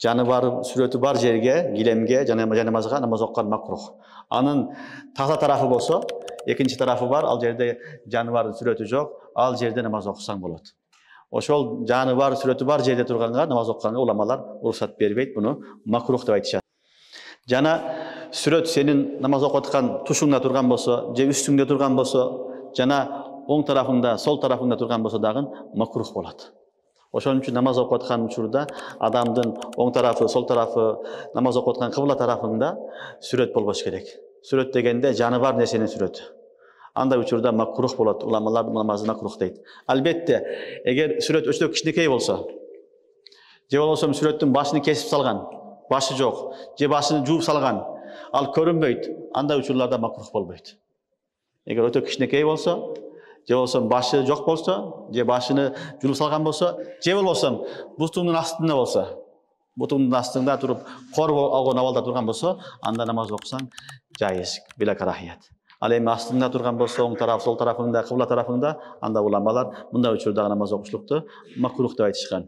Jаны бар, сүрөтү бар жерге, килемге, жанамазга намаз оккан макрух. Анын таза тарафы болсо, экинчи тарафы бар, ал жерде жаны бар, сүрөтү жок, ал жерде намаз окусаң болот. Ошол жаны бар, сүрөтү бар жерде турганга намаз окканга уламалар уруксат бербейт, буну макрух деп айтышат. Жана сүрөт сенин намаз окуп аткан тушуңда турган болсо, же үстүңдө турган болсо, жана оң тарафыңда, сол тарафыңда турган болсо дагы макрух болот. Ошон үчүн намаз окуп аткан учурда адамдын оң тарафы, сол тарафы, намаз окуп аткан кыбла тарафында сүрөт болбош керек. Сүрөт дегенде жаны бар нерсенин сүрөтү. Андай учурда макрух болот. Уламалар намазы макрух дейт. Албетте, эгер сүрөт өчө кичинекей болсо, же болбосо сүрөттүн башын кесип салган, башы жок, же башын жууп салган, ал көрүнбөйт, андай учурларда макрух болбойт. Эгер өтө кичинекей болсо, же болбосо башы жок болсо, же башыны жууп салган болсо, же болбосо бутуңдун астында болсо, бутуңдун астында туруп кор алган абалда турган болсо, анда намаз окусаң жайыз, била карахият. Ал эми астында турган болсо, оң тараф, сол тарафыңда, кыбла тарафыңда, анда уламалар мындай учурда намаз окушлукту макрух деп айтышкан.